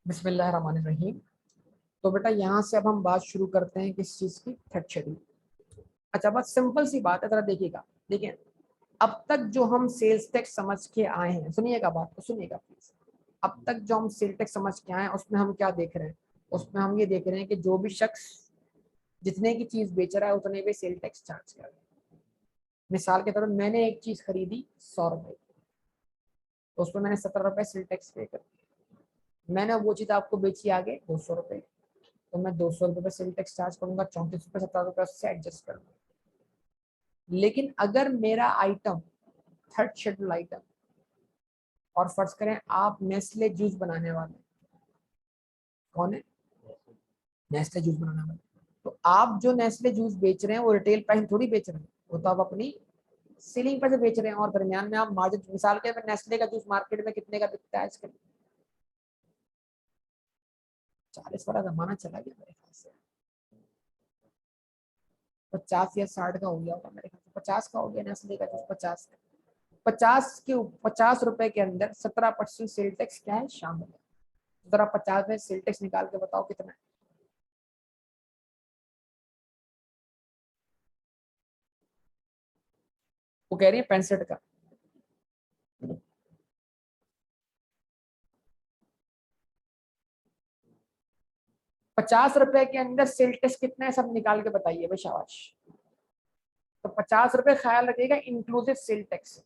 बिस्मिल्लाहिर्रहमानिर्रहीम। तो बेटा यहाँ से अब हम बात शुरू करते हैं किस चीज़ की, थर्ड शेड्यूल। अच्छा, बस सिंपल सी बात है, जरा देखिएगा। देखिए, अब तक जो हम सेल्स टैक्स समझ के आए हैं, सुनिएगा बात तो, सुनिएगा प्लीज। अब तक जो हम सेल्स टैक्स समझ के आए हैं उसमें हम क्या देख रहे हैं? उसमें हम ये देख रहे हैं कि जो भी शख्स जितने की चीज बेच रहा है उतने पे सेल टैक्स चार्ज कर रहा है। मिसाल के तौर पर मैंने एक चीज खरीदी 100 रुपए, तो उसमें मैंने 17 रुपए सेल टैक्स पे कर। मैंने वो चीज आपको बेची आगे 200 रुपए, तो मैं 200 रुपए पे सेल टैक्स चार्ज करूंगा, 34 रुपए 17 रुपए उससे एडजस्ट करूंगा। लेकिन अगर मेरा आइटम थर्ड शेड्यूल आइटम, और फर्ज करें आप नेस्ले जूस बनाने वाले, कौन है? नेस्ले जूस बनाने वाले। तो आप जो नेस्ले जूस बेच रहे हैं वो रिटेल प्राइस थोड़ी बेच रहे हैं, वो तो आप अपनी सीलिंग पर से बेच रहे हैं, और दरमियान में आप मार्जिन, मिसाल के नेस्ले का जूस मार्केट में कितने का बिकता है आजकल? 40 वाला जमाना चला गया मेरे ख्याल से। 50 या 60 का हो गया होगा मेरे ख्याल से, 50 का हो गया नेस्ले का जूस, 50 का। 50 रुपए के अंदर 17% सेल टैक्स क्या है, शामिल है। जरा 50 में सेल टैक्स निकाल के बताओ कितना है। वो कह रही है 65 का। 50 रुपए के अंदर सेल टैक्स कितना है, सब निकाल के बताइए भाई, शाबाश। तो 50 रुपए ख्याल रखिएगा inclusive sale tax.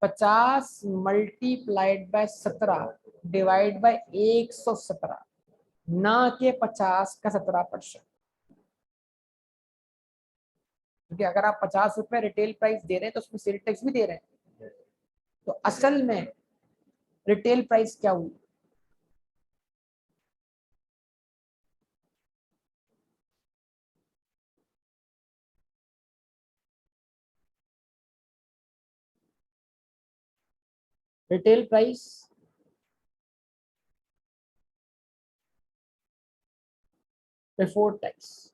50 multiplied by 17 divide by 117, ना के 50 का 17%। क्योंकि अगर आप 50 रुपए रिटेल प्राइस दे रहे हैं तो उसमें सेल टैक्स भी दे रहे हैं। तो असल में रिटेल प्राइस क्या हुई? Retail price before tax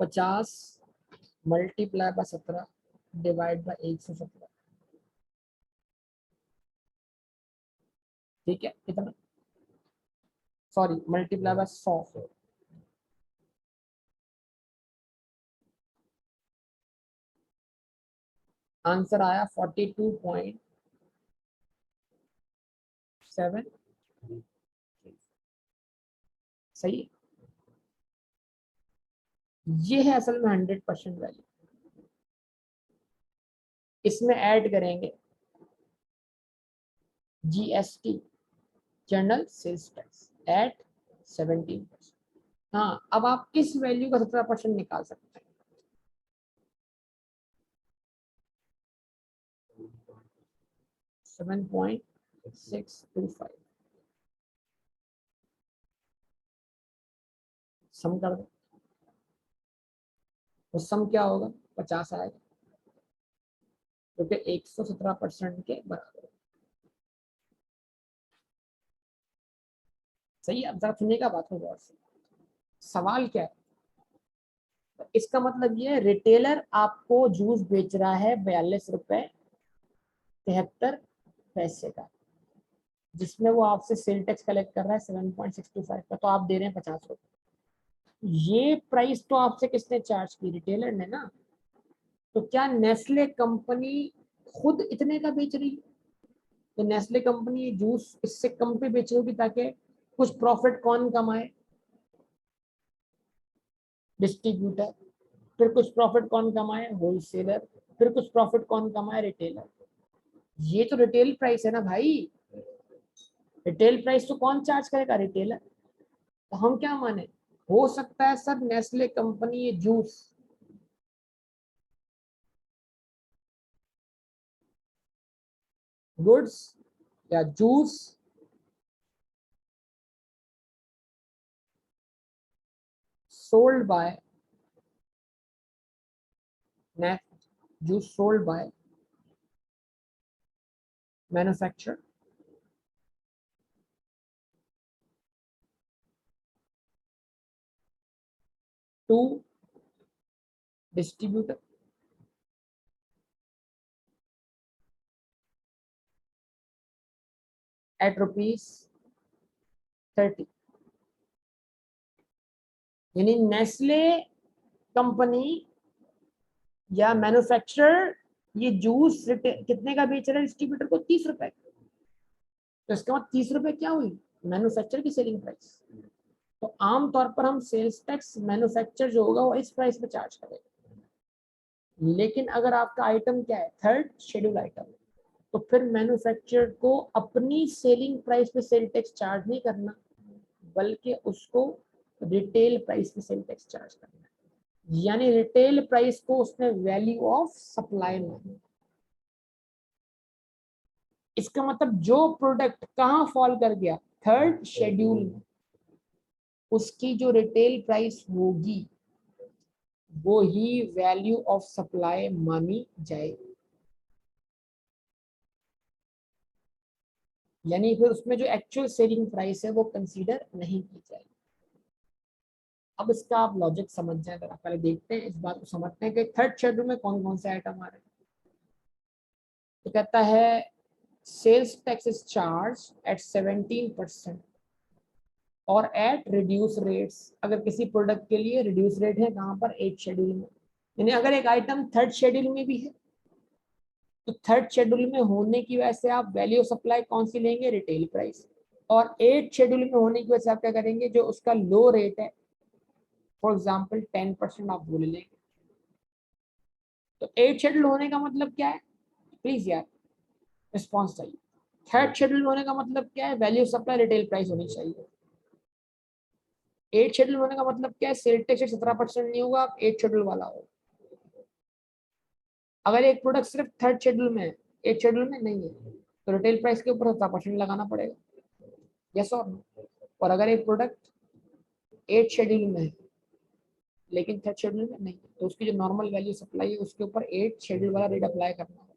50 multiply by 17 divide by 117। ठीक है, कितना? Sorry, multiply by 100। आंसर आया 42.7। सही है। ये है असल में 100% वैल्यू। इसमें ऐड करेंगे GST, general sales tax at 17%। हाँ, अब आप इस वैल्यू का 17% निकाल सकते हैं। 7.625 सम कर दो, तो सम क्या होगा? 50 आएगा, क्योंकि 117% के बराबर है। सही है। अब जरा सुनिएगा बात को गौर से। सवाल क्या है? तो इसका मतलब ये है, रिटेलर आपको जूस बेच रहा है 42 रुपए 73 पैसे का, जिसमें वो आपसे सेल टैक्स कलेक्ट कर रहा है 7.625 का, तो आप दे रहे हैं 50 रुपए। ये प्राइस तो आपसे किसने चार्ज की? रिटेलर ने ना। तो क्या नेस्ले कंपनी खुद इतने का बेच रही है? तो नेस्ले कंपनी जूस इससे कम पे बेच रही होगी, ताकि कुछ प्रॉफिट कौन कमाए? डिस्ट्रीब्यूटर। फिर कुछ प्रॉफिट कौन कमाए? होलसेलर। फिर कुछ प्रॉफिट कौन कमाए? रिटेलर। ये तो रिटेल प्राइस है ना भाई। रिटेल प्राइस तो कौन चार्ज करेगा? रिटेलर। तो हम क्या माने? हो सकता है सर नेस्ले कंपनी ये जूस गुड्स या juice sold by juice sold by manufacture to distributor at ₹30, यानी नेस्ले कंपनी या मैन्युफैक्चरर ये जूस कितने का बेच रहा है डिस्ट्रीब्यूटर को? 30 रुपए। तो इसके बाद 30 रुपए क्या हुई? मैन्युफैक्चरर की सेलिंग प्राइस। तो आमतौर पर हम सेल्स टैक्स मैन्युफैक्चर जो होगा वो इस प्राइस पे चार्ज करेंगे, लेकिन अगर आपका आइटम क्या है, थर्ड शेड्यूल आइटम, तो फिर मैन्युफैक्चरर को अपनी सेलिंग प्राइस पे सेल टैक्स चार्ज नहीं करना, बल्कि उसको रिटेल प्राइस पे सेल टैक्स चार्ज करना है। यानी रिटेल प्राइस को उसने वैल्यू ऑफ सप्लाई माना। इसका मतलब जो प्रोडक्ट कहाँ फॉल कर गया, थर्ड शेड्यूल में, उसकी जो रिटेल प्राइस होगी वो ही वैल्यू ऑफ सप्लाई मानी जाएगी। यानी फिर उसमें जो एक्चुअल सेलिंग प्राइस है वो कंसीडर नहीं की जाएगी। अब इसका आप लॉजिक समझ जाए, तो पहले देखते हैं, इस बात को समझते हैं कि थर्ड शेड्यूल में कौन कौन से आइटम आ रहे हैं। तो कहता है sales tax is charge at 17% और एट रिड्यूस रेट्स। अगर किसी प्रोडक्ट के लिए रिड्यूस रेट है कहाँ पर, 8 शेड्यूल में। यानी अगर एक आइटम थर्ड शेड्यूल में भी है तो थर्ड शेड्यूल में होने की वजह से आप वैल्यू ऑफ सप्लाई कौन सी लेंगे, रिटेल प्राइस। और 8 शेड्यूल में होने की वजह से आप क्या करेंगे, जो उसका लो रेट है, फॉर एग्जाम्पल 10% आप वो ले लेंगे। तो 8 शेड्यूल होने का मतलब क्या है, प्लीज यार रिस्पॉन्स चाहिए। थर्ड शेड्यूल होने का मतलब क्या है, value of supply retail price होनी चाहिए। 8 शेड्यूल होने का मतलब क्या है, सेल टैक्स 17% नहीं होगा, आप 8 शेड्यूल वाला हो। अगर एक प्रोडक्ट सिर्फ थर्ड शेड्यूल में है, 8 शेड्यूल में नहीं है, तो रिटेल प्राइस के ऊपर 17% लगाना पड़ेगा, यस और नो। और अगर एक प्रोडक्ट 8 शेड्यूल में है लेकिन थर्ड शेड्यूल में नहीं है, तो उसकी जो नॉर्मल वैल्यू सप्लाई है उसके ऊपर 8 शेड्यूल वाला रेट अप्लाई करना होगा।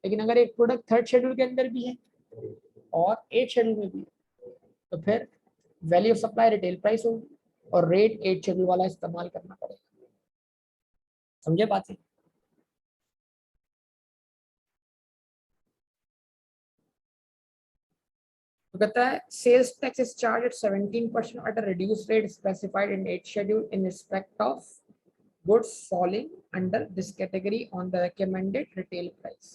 लेकिन अगर एक प्रोडक्ट थर्ड शेड्यूल के अंदर भी है और 8 शेड्यूल में भी है, तो फिर value of supply retail price होगी और रेट 8 शेड्यूल वाला इस्तेमाल करना पड़ेगा। समझे बात है? तो कहता है sales tax is charge at 17% at a reduce rate specified in 8 schedule in respect of goods falling under this category on the recommended retail price.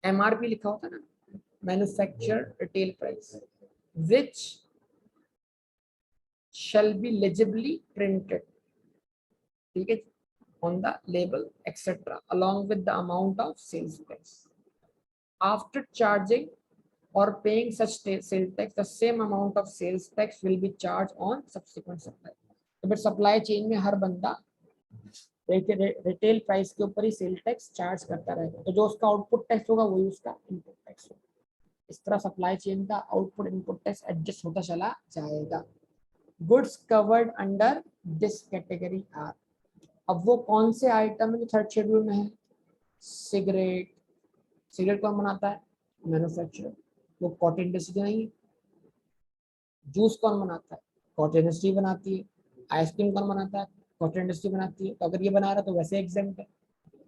MRP लिखा होता है ना, manufacture retail price, which shall be legibly printed, ठीक है, on the label etc along with the amount of sales tax. After charging or paying such sales tax, the same amount of sales tax will be charged on subsequent supply. तो फिर supply chain में हर बंदा retail price के ऊपर ही sale tax charge करता रहेगा, तो जो उसका आउटपुट टैक्स होगा वही उसका इनपुट टैक्स होगा। इस तरह सप्लाई चेन का आउटपुट इनपुट टैक्स एडजस्ट होता चला जाएगा। Goods covered under this category are, अब वो कौन से आइटम है जो थर्ड शेड्यूल में है, सिगरेट। सिगरेट कौन बनाता है, मैन्युफैक्चरर, वो कॉटन इंडस्ट्री नहीं है। जूस कौन बनाता है, कॉटन इंडस्ट्री बनाती है। आइसक्रीम कौन बनाता है, कॉटन इंडस्ट्री बनाती है। तो अगर ये बना रहा है तो वैसे एग्जाम्प्ट है।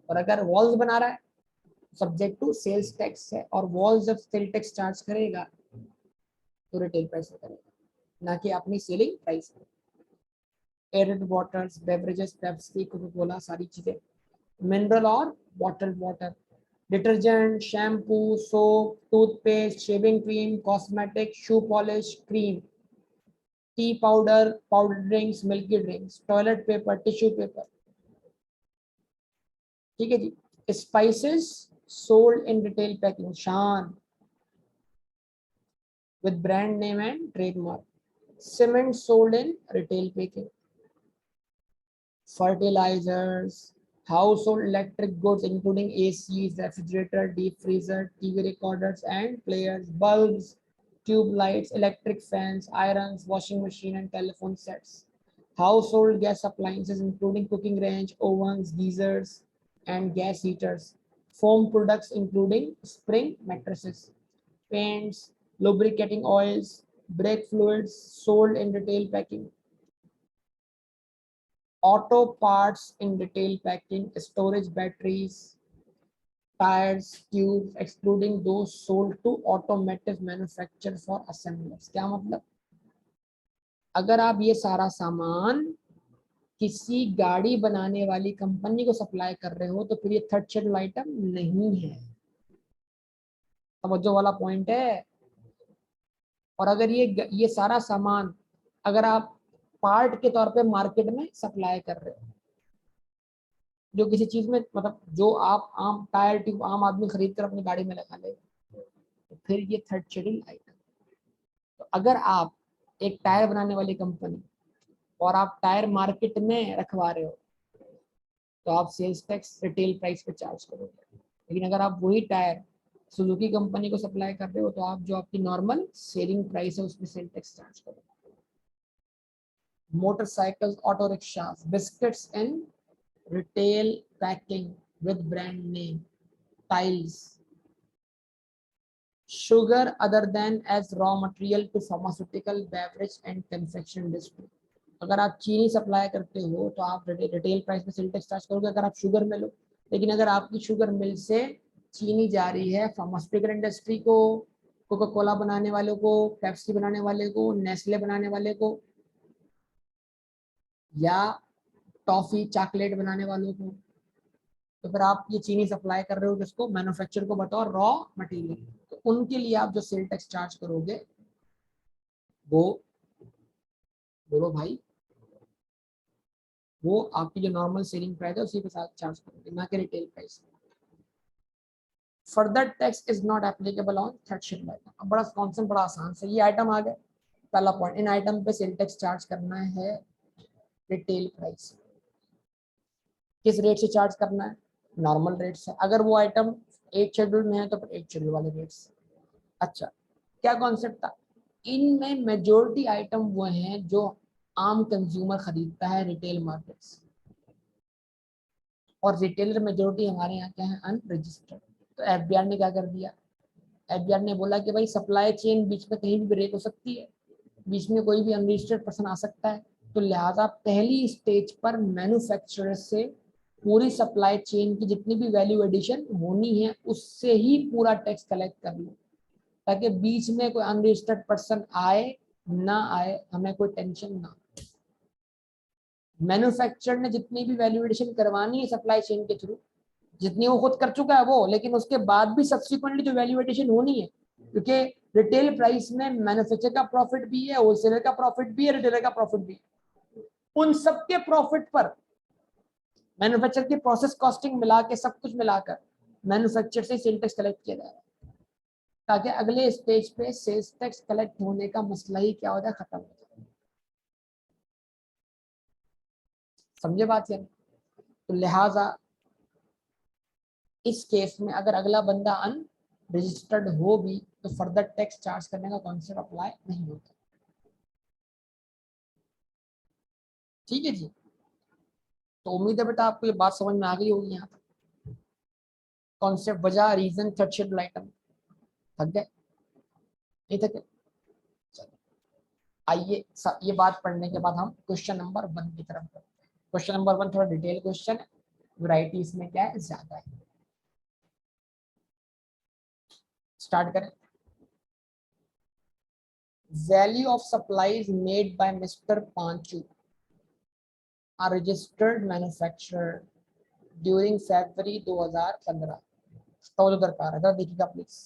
और अगर वॉल्स बना रहा है, सब्जेक्ट टू सेल्स टैक्स है, और वॉल्स जब सेल टैक्स चार्ज करेगा तो रिटेल प्राइस में करेगा, ना कि अपनी सेलिंग प्राइस में। Aerated waters, beverages, Pepsi, Coca Cola, सारी चीजें। मिनरल और bottled water, detergent, shampoo, soap, toothpaste, shaving cream, cosmetic, shoe polish, cream, tea powder, powder drinks, milky drinks, toilet paper, tissue paper, ठीक है जी। Spices sold in retail packing, Shan with brand name and trademark. Cement sold in retail packing. Fertilizers, household electric goods including ACs, refrigerator, deep freezer, TV recorders and players, bulbs, tube lights, electric fans, irons, washing machine and telephone sets. Household gas appliances including cooking range, ovens, geysers and gas heaters. Foam products including spring mattresses. Paints, lubricating oils, brake fluids sold in retail packing. Auto parts in retail packing, storage batteries, tyres, tube excluding those sold to automotive manufacture for assemblers. क्या मतलब, अगर आप ये सारा सामान किसी गाड़ी बनाने वाली कंपनी को सप्लाई कर रहे हो तो फिर ये थर्ड शेड्यूल आइटम नहीं है। समझो वाला पॉइंट है। और अगर ये सारा सामान अगर आप पार्ट के तौर पे मार्केट में सप्लाई कर रहे हो, जो किसी चीज में मतलब जो आप आम टायर ट्यूब आम आदमी खरीद कर अपनी गाड़ी में लगा ले, तो फिर ये थर्ड शेड्यूल आइटम। तो अगर आप एक टायर बनाने वाली कंपनी और आप टायर मार्केट में रखवा रहे हो तो आप सेल्स टैक्स रिटेल प्राइस पे चार्ज करोगे। लेकिन अगर आप वही टायर सुजुकी कंपनी को सप्लाई कर रहे हो तो आप जो आपकी नॉर्मल सेलिंग प्राइस है उसमें सेल टैक्स चार्ज करोगे। Motorcycles, auto rickshaws, biscuits in retail packing with brand name, tiles, sugar other than as raw material to pharmaceutical, beverage and confection industry। अगर आप चीनी सप्लाई करते हो तो आप रिटेल प्राइस में सेल टैक्स चार्ज करोगे अगर आप शुगर मिल हो। लेकिन अगर आपकी शुगर मिल से चीनी जा रही है फार्मास्यूटिकल इंडस्ट्री को, कोका कोला बनाने वालों को, पेप्सी बनाने वाले को, नेस्ले बनाने वाले को, या टॉफी चॉकलेट बनाने वालों को, तो फिर आप ये चीनी सप्लाई कर रहे हो किसको, मैन्युफैक्चर को बताओ रॉ मटेरियल। तो उनके लिए आप जो सेल टैक्स चार्ज करोगे वो, बोलो भाई, वो आपकी जो नॉर्मल सेलिंग प्राइस है उसी के साथ चार्ज करोगे, ना कि retail price. Further tax is not applicable on third schedule item. अब बड़ा कॉन्सेप्ट बड़ा आसान से, ये आइटम आ गए। पहला पॉइंट, इन आइटम पे सेल टैक्स चार्ज करना है रिटेल प्राइस। किस रेट से चार्ज करना है, नॉर्मल रेट से। अगर वो आइटम 8 शेड्यूल में है तो फिर 8 शेड्यूल वाले रेट से। अच्छा, क्या कॉन्सेप्ट था, इनमें मेजोरिटी आइटम वो हैं जो आम कंज्यूमर खरीदता है रिटेल मार्केट से, और रिटेलर मेजोरिटी हमारे यहाँ क्या है, अनरजिस्टर्ड। तो एफबीआर ने क्या कर दिया, एफबीआर ने बोला कि भाई सप्लाई चेन बीच में कहीं भी ब्रेक हो सकती है, बीच में कोई भी अनरजिस्टर्ड पर्सन आ सकता है, तो लिहाजा पहली स्टेज पर मैन्युफैक्चरर से पूरी सप्लाई चेन की जितनी भी वैल्यू एडिशन होनी है उससे ही पूरा टैक्स कलेक्ट कर लो, ताकि बीच में कोई अनरजिस्टर्ड पर्सन आए ना आए, हमें कोई टेंशन ना। मैन्युफैक्चरर ने जितनी भी वैल्यू एडिशन करवानी है सप्लाई चेन के थ्रू, जितनी वो खुद कर चुका है वो, लेकिन उसके बाद भी सब्सिक्वेंटली जो वैल्यू एडिशन होनी है, क्योंकि रिटेल प्राइस में मैन्युफैक्चरर का प्रॉफिट भी है, होलसेलर का प्रॉफिट भी है, रिटेलर का प्रॉफिट भी है, उन सबके प्रॉफिट पर मैन्युफैक्चरर की प्रोसेस कॉस्टिंग मिला के सब कुछ मिलाकर मैन्युफैक्चरर से सेल टैक्स कलेक्ट किया जाएगा, ताकि अगले स्टेज पे सेल्स टैक्स कलेक्ट होने का मसला ही क्या हो जाए, खत्म हो जाए। समझे बात यार। तो लिहाजा इस केस में अगर अगला बंदा अनरजिस्टर्ड हो भी तो फर्दर टैक्स चार्ज करने का कॉन्सेप्ट अप्लाई नहीं होता। ठीक है जी, तो उम्मीद है बेटा आपको ये बात समझ में आ गई होगी। यहाँ तक कॉन्सेप्ट, वजह, रीजन, थर्ड शेड्यूल आइटम, थक गए नहीं थके? चलो आइए ये बात पढ़ने के बाद हम क्वेश्चन नंबर 1 की तरफ बढ़ते हैं। क्वेश्चन नंबर 1 थोड़ा डिटेल क्वेश्चन है, वैरायटी इसमें क्या है, ज्यादा है। स्टार्ट करें। Value of supplies made by mister Panchu are registered manufacturer during February 2015। तो दरकार है, देखिएगा please.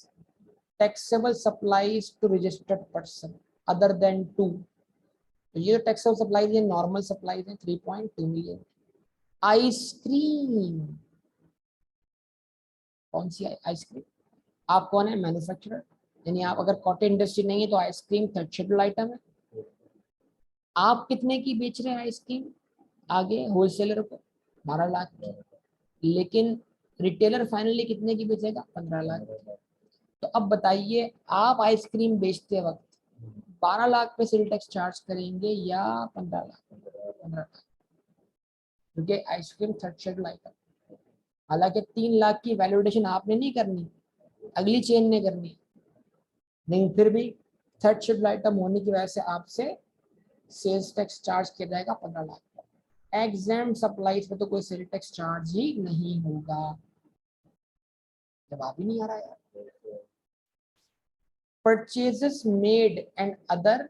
Taxable supplies to registered person other than to, तो ये टैक्सेबल सप्लाईज है, नॉर्मल सप्लाईज है 3.2 मिलियन। आइसक्रीम, कौन सी आइसक्रीम, आप कौन है, मैन्युफैक्चरर, यानी आप अगर कॉटन इंडस्ट्री नहीं है तो आइसक्रीम थर्ड शेड्यूल आइटम है। आप कितने की बेच रहे हैं आइसक्रीम, आगे होलसेलर को 12 लाख की, लेकिन रिटेलर फाइनली कितने की बेचेगा, 15 लाख। तो अब बताइए, आप आइसक्रीम बेचते वक्त 12 लाख पे सेल टैक्स चार्ज करेंगे या 15 लाख? 15 लाख, क्योंकि आइसक्रीम थर्ड शेड्यूल आइटम। हालांकि 3 लाख की वैल्यूडेशन आपने नहीं करनी, अगली चेन ने करनी, लेकिन फिर भी थर्ड शेड्यूल आइटम होने की वजह से आपसे सेल्स टैक्स चार्ज किया जाएगा 15 लाख। एग्जाम्प्ट सप्लाईज पे तो कोई सेल टैक्स चार्ज ही नहीं होगा। जवाब ही नहीं आ रहा यार। Purchases made and other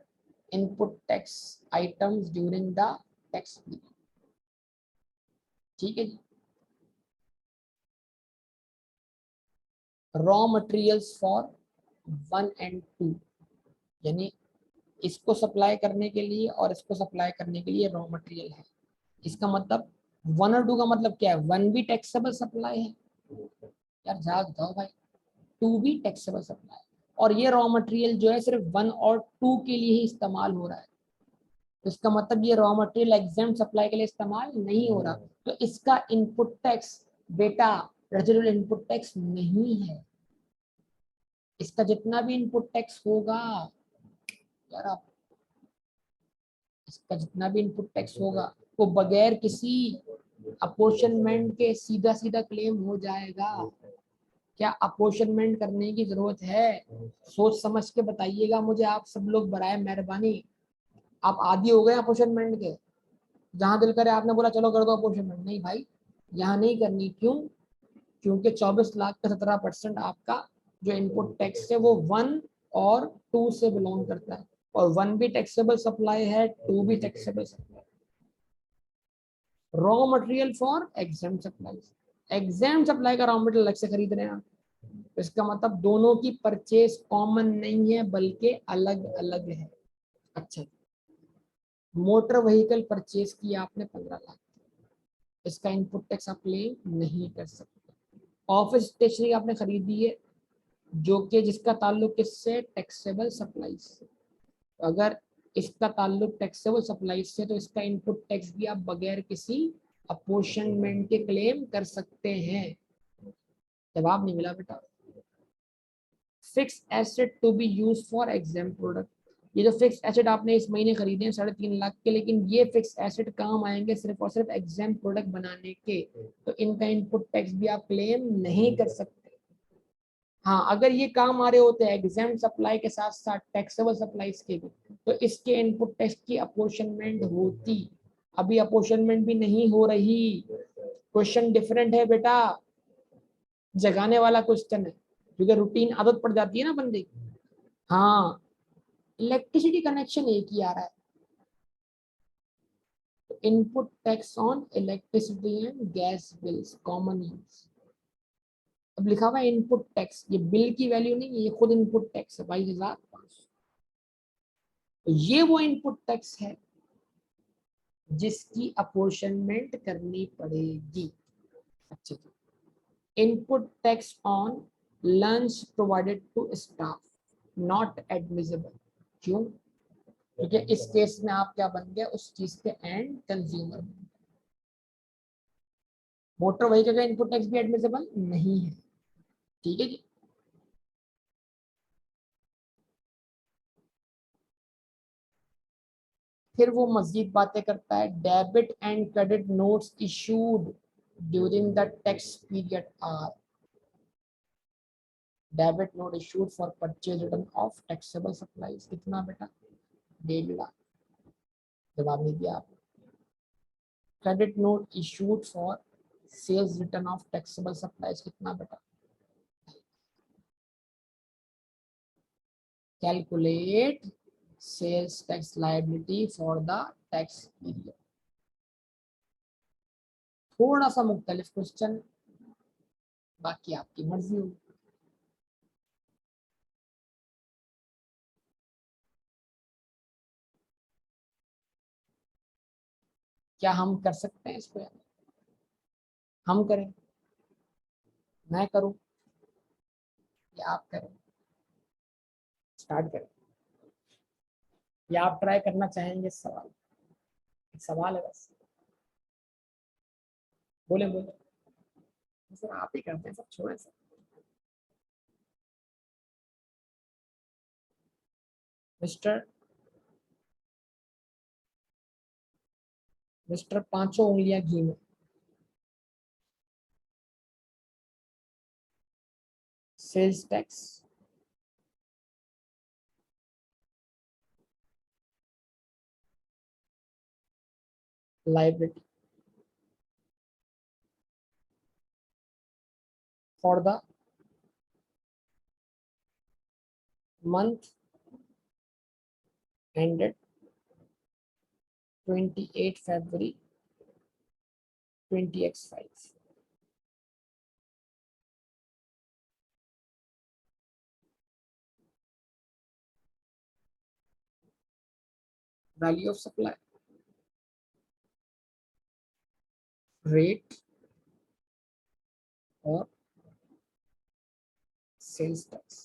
input tax items during the tax period. ठीक है जी। रॉ मटेरियल्स फॉर 1 and 2, यानी इसको सप्लाई करने के लिए और इसको सप्लाई करने के लिए रॉ मटेरियल है। इसका मतलब 1 और 2 का मतलब क्या है? 1 भी टैक्सेबल सप्लाई है यार, जाग जाओ भाई। 2 भी टैक्सेबल सप्लाई, और ये रॉ मटेरियल जो है सिर्फ 1 और 2 के लिए ही इस्तेमाल हो रहा है। तो इसका मतलब ये रॉ मटेरियल एग्जाम्प्ट सप्लाई के लिए इस्तेमाल नहीं हो रहा, तो इसका इनपुट टैक्स बेटा रेजिडुअल इनपुट टैक्स नहीं है। इसका जितना भी इनपुट टैक्स होगा यार, आप इसका जितना भी इनपुट टैक्स होगा वो बगैर किसी अपोर्शनमेंट के सीधा सीधा क्लेम हो जाएगा। क्या अपोर्शनमेंट करने की जरूरत है? सोच समझ के बताइएगा मुझे आप सब लोग, बराए मेहरबानी। आप आदी हो गए अपोर्शनमेंट के, जहां दिल करे आपने बोला चलो कर दो अपोर्शनमेंट। नहीं भाई, यहाँ नहीं करनी। क्यों? क्योंकि 24 लाख का 17% आपका जो इनपुट टैक्स है वो 1 और 2 से बिलोंग करता है, और 1 भी टैक्सेबल सप्लाई है, 2 भी taxable supply. Raw material for exempt supplies, exempt supply का रॉ मटेरियल अलग से खरीद रहे हैं आप। इसका मतलब दोनों की परचेज कॉमन नहीं है बल्कि अलग अलग है। अच्छा, मोटर व्हीकल परचेज किया आपने 15 लाख, इसका इनपुट टैक्स आप क्लेम नहीं कर सकते। ऑफिस स्टेशनरी आपने खरीदी है, जो कि जिसका ताल्लुक किससे? टैक्सेबल सप्लाई से। अगर इसका ताल्लुक टैक्सेबल सप्लाई से, तो इसका इनपुट टैक्स भी आप बगैर किसी अपोर्शनमेंट के क्लेम कर सकते हैं। जवाब नहीं मिला बेटा। Fix asset to be use for exempt product, ये जो फिक्स एसेट आपने इस महीने खरीदे हैं 3.5 लाख के, लेकिन ये फिक्स एसेट काम आएंगे सिर्फ और सिर्फ एग्जाम प्रोडक्ट बनाने के, तो इनका इनपुट टैक्स भी आप क्लेम नहीं कर सकते। हाँ, अगर ये काम आ रहे होते हैं एग्जाम सप्लाई के साथ साथ टैक्सेबल सप्लाईज के भी, तो इसके इनपुट टैक्स की अपोर्शनमेंट होती। अभी अपोर्शनमेंट भी नहीं हो रही। क्वेश्चन डिफरेंट है बेटा, जगाने वाला क्वेश्चन है, क्योंकि रूटीन आदत पड़ जाती है ना बंदे की। हाँ, इलेक्ट्रिसिटी कनेक्शन एक ही आ रहा है, input tax on electricity and gas bills common use. अब लिखा हुआ है इनपुट टैक्स, ये बिल की वैल्यू नहीं है, ये खुद इनपुट टैक्स है 22,500। तो ये वो इनपुट टैक्स है जिसकी अपोर्शनमेंट करनी पड़ेगी। अच्छा, input tax on lunch provided to staff not admissible. क्यों? क्योंकि इस केस में आप क्या बन गए? उस चीज के एंड कंज्यूमर। मोटर व्हीकल का इनपुट टैक्स भी एडमिसिबल नहीं है। ठीक है जी। फिर वो मजीद बातें करता है, debit and credit notes issued during the tax period are debit note issued for purchase return of taxable supplies. कितना बेटा? 1.5 लाख। जवाब नहीं दिया आपने। Credit note issued for sales return of taxable supplies कितना बेटा? Calculate sales tax liability for the tax period. थोड़ा सा मुख्तलिफ क्वेश्चन, बाकी आपकी मर्जी होगी। क्या हम कर सकते हैं इसको? हम करें, मैं करूं, या आप करें? स्टार्ट करें, या आप ट्राई करना चाहेंगे? सवाल, एक सवाल है बस। बोले बोले। सर आप ही करते हैं, सब छोड़े सर। मिस्टर मिस्टर 500 उंगलियां घी में। Sales tax, liability. for the month ended 28 February 20x5. Value of supply, rate और सेल्स टैक्स।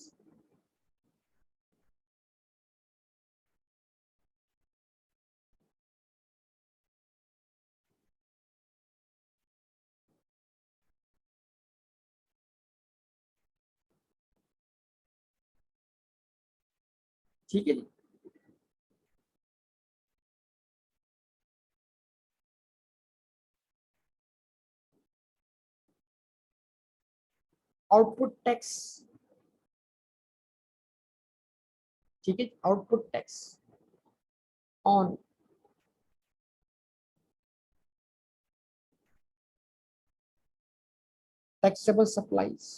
ठीक है जी। आउटपुट टैक्स, ठीक है, output tax on taxable supplies,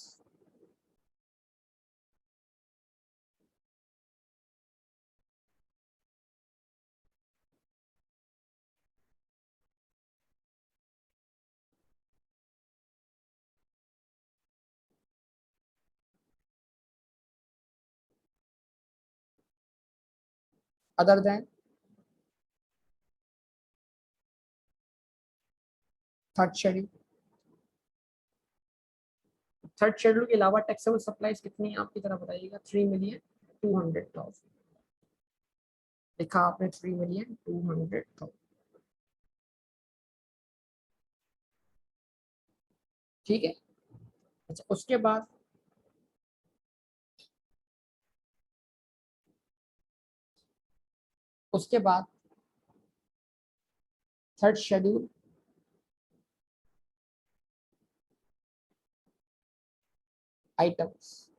other than third schedule. Third schedule के अलावा टैक्सेबल सप्लाईज कितनी है आपकी तरफ बताइएगा? 3,200,000 लिखा आपने, 3,200,000। ठीक है। अच्छा, उसके बाद थर्ड शेड्यूल आइटम्स।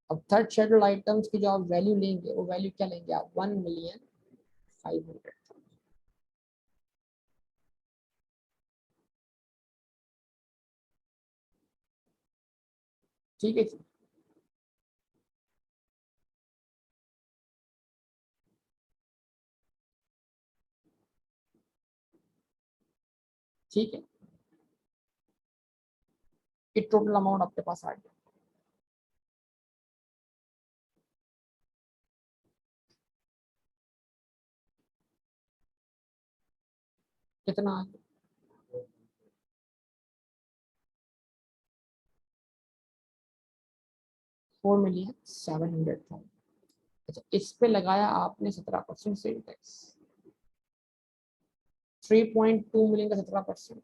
अब थर्ड शेड्यूल आइटम्स की जो आप वैल्यू लेंगे, वो वैल्यू क्या लेंगे आप? 1,500,000। ठीक है जी। ठीक है, ये टोटल अमाउंट आपके पास आ गया। कितना आ गया? 4,700,000। अच्छा, इस पे लगाया आपने 17% सेल टैक्स। 3.2 मिलियन का 17%,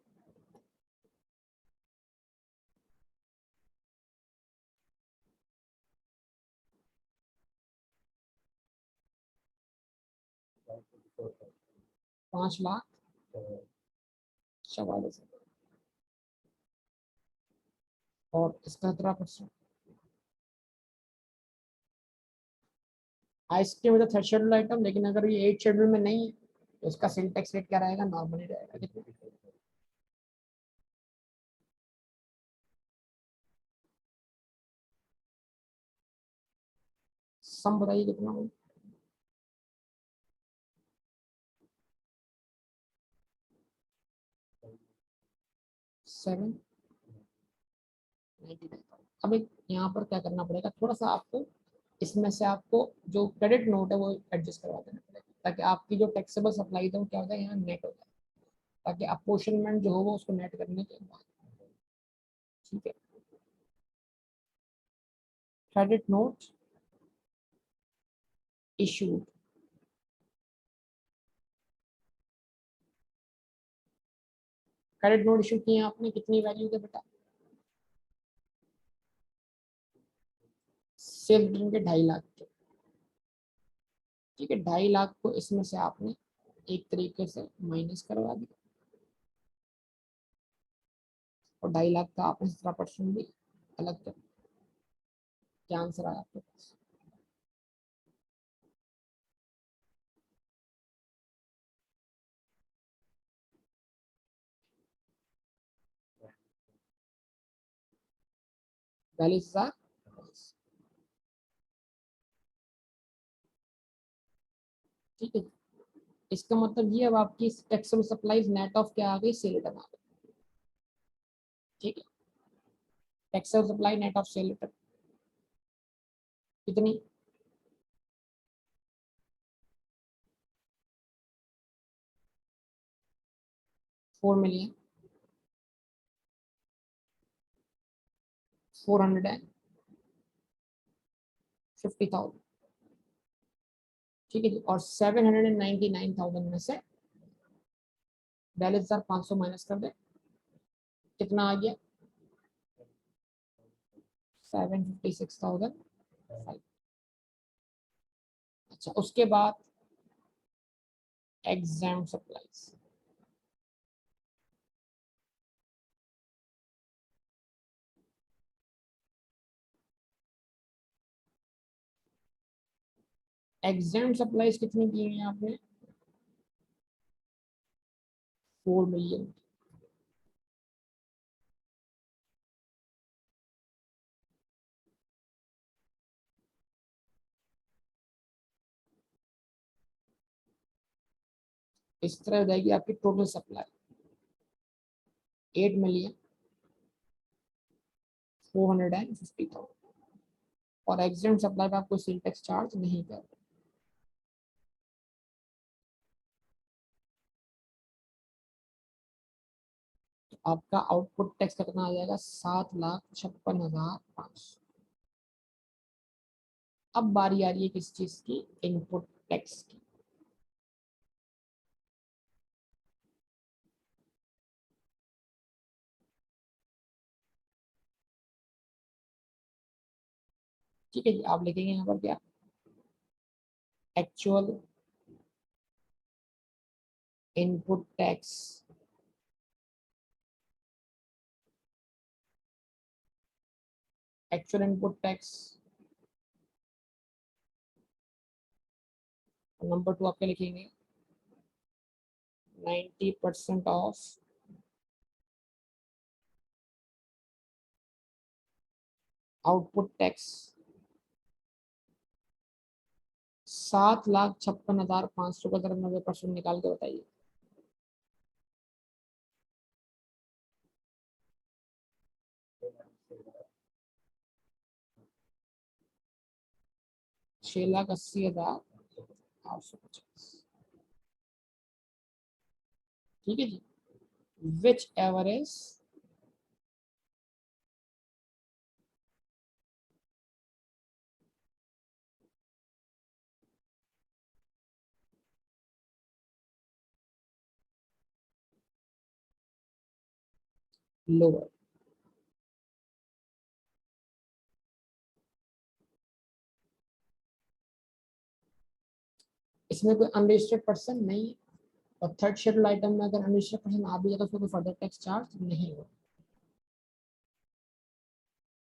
5,44,000 और इसका 17%। आइसक्रीम मतलब थर्ड शेड्यूल आइटम, लेकिन अगर ये 8 शेड्यूल में नहीं है तो इसका सेल टैक्स रेट क्या रहेगा? नॉर्मली रहेगा। कितना? सम बताइए कितना होगा? 799। अब एक यहाँ पर क्या करना पड़ेगा, थोड़ा सा आपको इसमें से आपको जो क्रेडिट नोट है वो एडजस्ट करवा देना पड़ेगा, ताकि आपकी जो टैक्सेबल सप्लाई है वो क्या हो जाए, यहाँ नेट हो जाए, ताकि अपोर्शनमेंट जो होगा उसको नेट करने के बाद। ठीक है, credit note issued. Credit note issue किए आपने, कितनी वैल्यू के बेटा? सिर्फ रिटर्न के 2.5 लाख के। ठीक है, 2.5 लाख को इसमें से आपने एक तरीके से माइनस करवा दिया, और 2.5 लाख का आपने 17% भी अलग कर। क्या आंसर आया आपके पास? वैल्यूज आर, ठीक है। इसका मतलब ये अब आपकी टैक्सेबल सप्लाईज नेट ऑफ क्या आ गई, सेल रिटर्न आ गई, ठीक है। Taxable supply net of cell return कितनी, 4,450,000, ठीक है जी। और 799,000 में से बैलेंस 500 माइनस कर दे, कितना आ गया, 756,000। अच्छा, उसके बाद एग्जाम सप्लाईज, एग्जाम सप्लाईज कितनी की है आपने, 4 मिलियन। इस तरह हो जाएगी आपकी टोटल सप्लाई 8,450,000, और एग्जाम सप्लाई पे आपको सेल टैक्स चार्ज नहीं कर, तो आपका आउटपुट टैक्स कितना आ जाएगा, 7,56,500। अब बारी आ रही है किस चीज की, इनपुट टैक्स की। ठीक है जी, आप लिखेंगे यहाँ पर क्या, actual input tax actual input tax. Number 2 आपके लिखेंगे 90% ऑफ आउटपुट टैक्स, 7,56,500 का जरा 90% निकाल के बताइए। छह लाख 80,850, ठीक है जी। विच एवरेज लोअर, इसमें कोई अनरजिस्टर्ड पर्सन नहीं है, और थर्ड शेड्यूल आइटम में अगर अनरजिस्टर्ड पर्सन आ भी जाए तो उसमें कोई फर्दर टैक्स चार्ज नहीं होगा,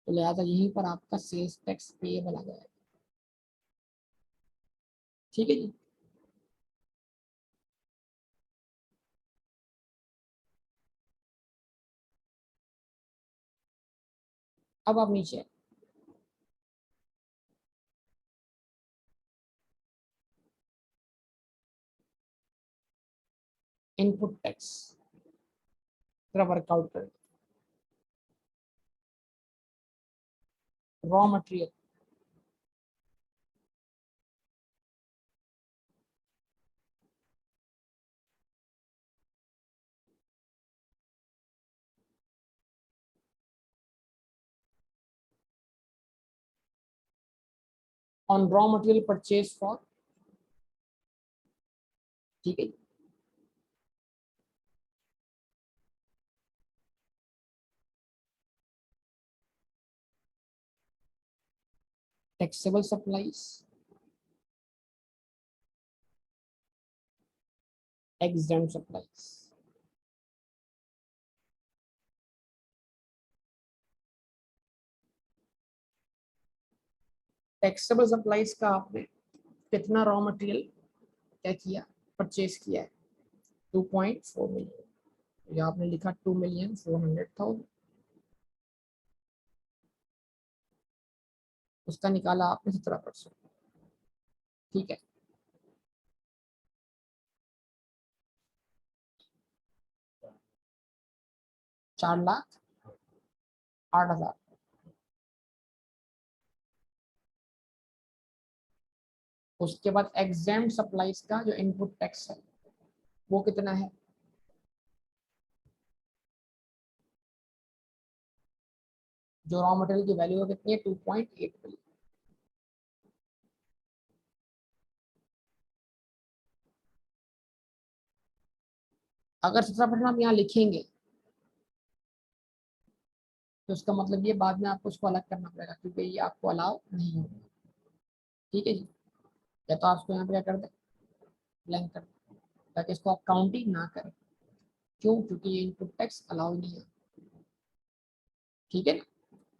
तो लिहाजा यहीं पर आपका सेल्स टैक्स पेएबल आ जाएगा, ठीक है जी। अब आप नीचे इनपुट टैक्स वर्कआउट करें, raw material, on raw material purchase for, ठीक है, taxable supplies, exam supplies. Taxable supplies का आपने कितना रॉ मटेरियल क्या किया, परचेज किया है, 2.4 मिलियन, या आपने लिखा 2,400,000, उसका निकाला आपने 17%। ठीक है, 4,08,000। उसके बाद एग्जाम सप्लाईज का जो इनपुट टैक्स है वो कितना है? जो रॉ मटेरियल की वैल्यू है कितनी है? 2.8 बिलियन। अगर 17% हम यहाँ लिखेंगे तो उसका मतलब ये बाद में आपको उसको अलग करना पड़ेगा, क्योंकि ये आपको अलाउ नहीं होगा। ठीक है जी, या तो आप उसको यहाँ पे क्या कर दें, ब्लैंक कर दें, ताकि इसको आप काउंटिंग ना करें। क्यों? क्योंकि ये इनपुट टैक्स अलाउ नहीं है। ठीक है ना,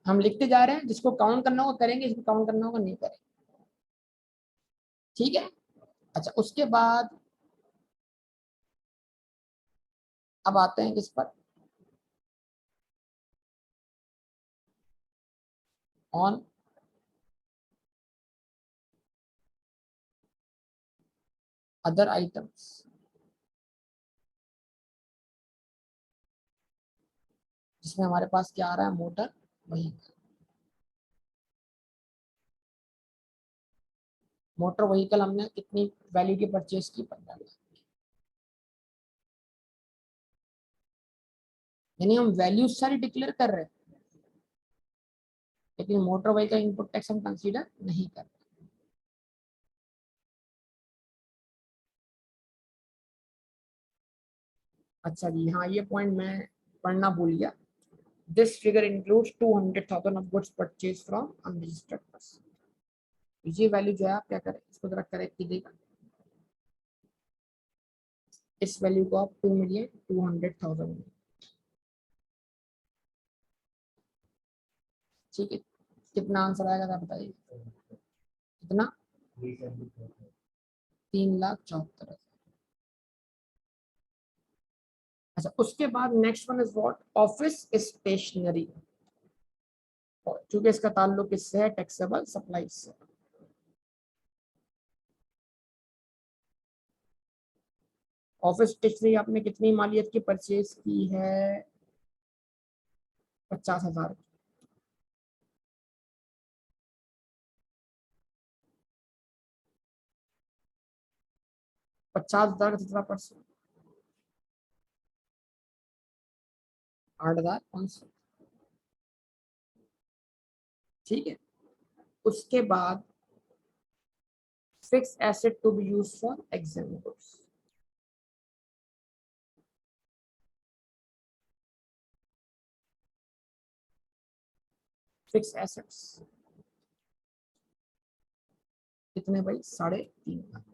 हम लिखते जा रहे हैं, जिसको काउंट करना होगा करेंगे, जिसको काउंट करना होगा नहीं करेंगे। ठीक है। अच्छा, उसके बाद अब आते हैं किस पर, ऑन अदर आइटम्स। जिसमें हमारे पास क्या आ रहा है? Motor vehicle. मोटर व्हीकल हमने कितनी वैल्यू की परचेज की? 15,00,000। यानी हम वैल्यू सारी डिक्लेयर कर रहे हैं, लेकिन मोटर व्हीकल इनपुट टैक्स हम कंसीडर नहीं कर रहे। अच्छा जी, हाँ ये पॉइंट मैं पढ़ना भूल गया। This figure includes 200,000 of goods purchase from unregistered person. ये वैल्यू जो है आप क्या करें, इसको जरा करेक्ट कीजिएगा। इस वैल्यू को आप 2,200,000। ठीक है, कितना आंसर आएगा आप बताइए? कितना? 3,74,000। अच्छा, उसके बाद next one is what? Office stationery. क्योंकि इसका ताल्लुक किससे है? टैक्सेबल सप्लाई से। ऑफिस स्टेशनरी आपने कितनी मालियत की परचेज की है? 50,000। 50,000 17%, 8,500। ठीक है, उसके बाद fix asset to be use for exempt goods. Fix assets कितने भाई? 3.5 लाख।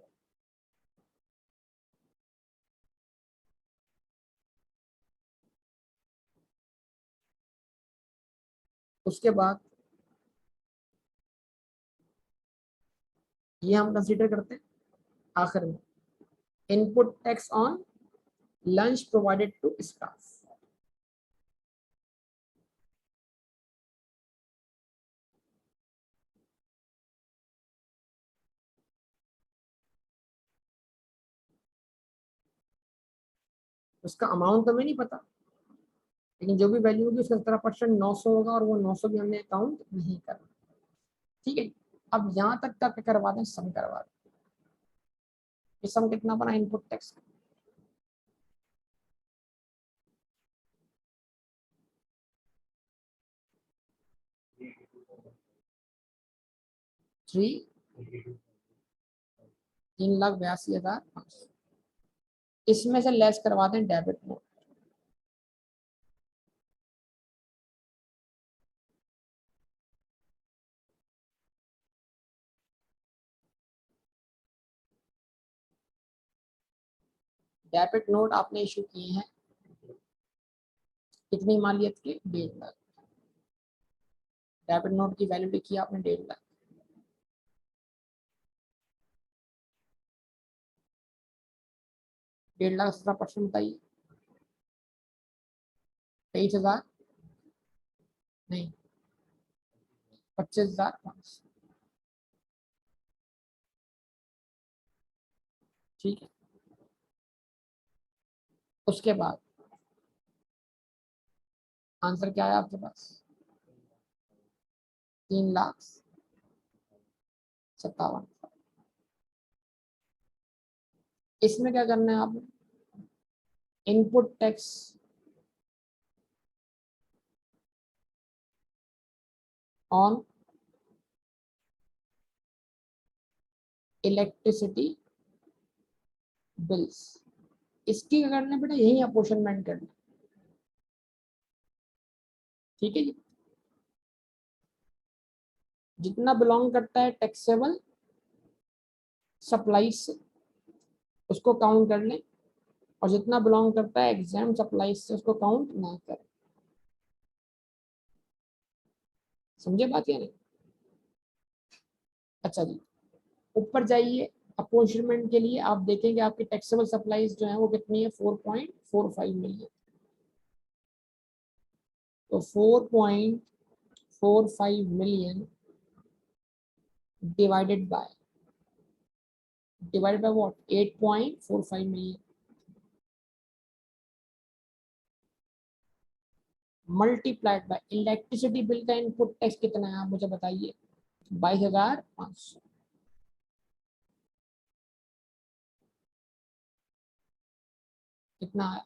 उसके बाद ये हम कंसीडर करते हैं आखिर में, input tax on lunch provided to staff. उसका अमाउंट हमें नहीं पता, लेकिन जो भी वैल्यू होगी उसका 17% 900 होगा, और वो 900 भी हमने अकाउंट नहीं करना। ठीक है, अब यहाँ तक का करवा दें, सम करवा दें। ये सम कितना बना इनपुट टैक्स? 3,82,500। इसमें से लेस करवा दें डेबिट नोट। डेबिट नोट आपने इशू किए हैं कितनी मालियत के? 1.5 लाख। डेबिट नोट की वैल्यू लिखी है आपने 1.5 लाख। 1.5 लाख 17% बताइए। 23,000 नहीं, 25,500। ठीक है, उसके बाद आंसर क्या है आपके पास? 3,57,000। इसमें क्या करना है आपने? Input tax on electricity bills, इसकी क्या करना है बेटा? यही अपोर्शनमेंट करना। ठीक है जी, जितना बिलोंग करता है टैक्सेबल सप्लाईज से उसको काउंट कर लें, और जितना बिलोंग करता है एग्जाम सप्लाईज से उसको काउंट ना करें। समझे बात या नहीं? अच्छा जी, ऊपर जाइए। अपॉइंटमेंट के लिए आप देखेंगे आपकी टैक्सेबल सप्लाईज जो है वो कितनी है? 4.45 मिलियन। तो 4.45 million divided by what? 8.45 million multiplied by electricity bill का इनपुट टैक्स कितना है आप मुझे बताइए? 22,500। कितना है?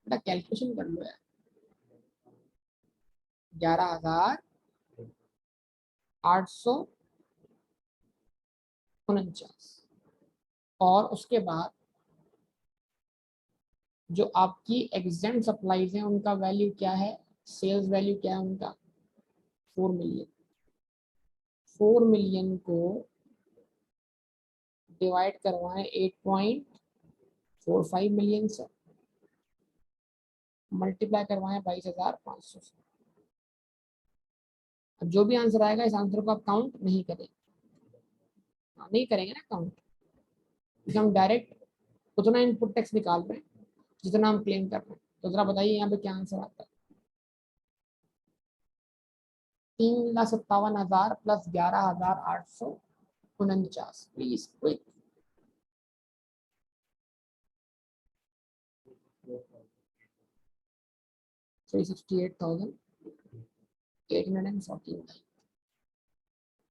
बेटा कैलकुलेशन कर लो यार। 11,849। और उसके बाद जो आपकी एग्जाम सप्लाईज हैं उनका वैल्यू क्या है? सेल्स वैल्यू क्या है उनका? 4 मिलियन। 4 मिलियन को डिवाइड करवाएं 8.45 मिलियन से, मल्टीप्लाई करवाएं 22,500 से। अब जो भी आंसर आएगा इस आंसर को आप काउंट नहीं करेंगे। नहीं करेंगे ना काउंट, क्योंकि हम डायरेक्ट उतना इनपुट टैक्स निकाल रहे हैं जितना हम क्लेम कर रहे हैं। तो जरा बताइए यहाँ पे क्या आंसर आता है? 3,57,000 प्लस 11,849। Please quick. 368,849।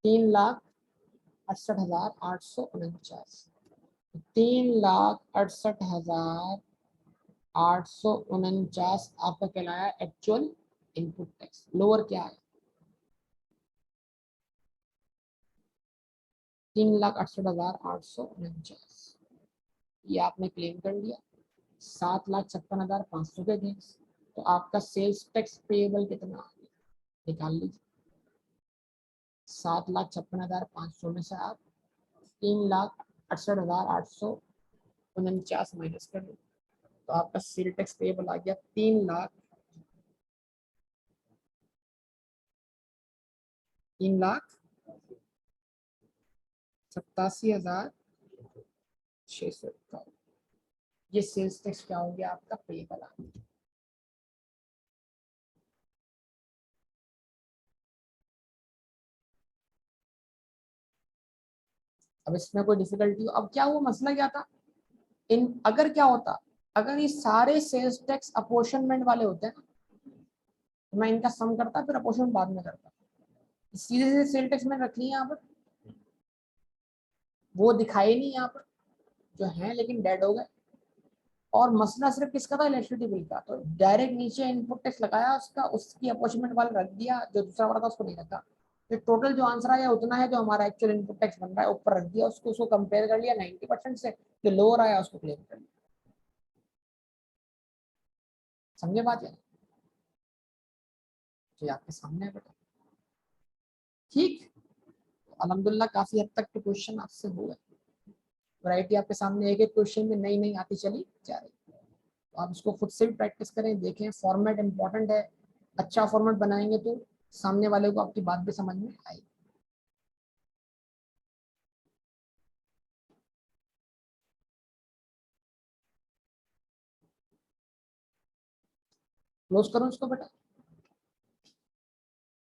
3,68,849। 3,68,849 आपका कहलाया एक्चुअल इनपुट टैक्स। लोअर क्या है? 3,68,849 ये आपने क्लेम कर लिया 7,56,500 के अगेंस्ट। तो आपका सेल्स टैक्स पेएबल कितना आ गया? निकाल लीजिए। 7,56,500 में से आप 3,68,849 माइनस कर लो, तो आपका सेल टैक्स पेएबल आ गया 3,87,600। ये सेल्स टैक्स क्या हो गया आपका? पेएबल आ गया। अब इसमें कोई डिफिकल्टी हो? अब क्या हुआ, मसला क्या था? इन अगर क्या होता, अगर ये सारे सेल्स टैक्स अपोर्शनमेंट वाले होते हैं ना, तो मैं इनका सम करता फिर अपोर्शनमेंट बाद में करता। सीधे सीधे सेल टैक्स में रख लिया यहाँ पर, वो दिखाए नहीं यहाँ पर, जो है लेकिन डेड हो गए। और मसला सिर्फ किसका था? इलेक्ट्रिसिटी बिल का। तो डायरेक्ट नीचे इनपुट टैक्स लगाया उसका, उसकी अपॉइंटमेंट वाला रख दिया, जो दूसरा वाला था उसको नहीं रखा। तो टोटल जो आंसर आया उतना है जो हमारा एक्चुअल इनपुट टैक्स बन रहा है, ऊपर रख दिया उसको, उसको कंपेयर कर लिया 90% से, जो लोअर आया उसको क्लेम कर लिया। समझे बात है? जो आपके सामने है बेटा। ठीक, अल्हम्दुलिल्लाह काफी हद तक तो क्वेश्चन आपसे हो गए। वैरायटी आपके सामने, एक एक क्वेश्चन में नई नई आती चली जा रही है। तो आप इसको खुद से भी प्रैक्टिस करें, देखें। फॉर्मेट इंपॉर्टेंट है, अच्छा फॉर्मेट बनाएंगे तो सामने वाले को आपकी बात भी समझ में आएगी। क्लोज करो इसको बेटा।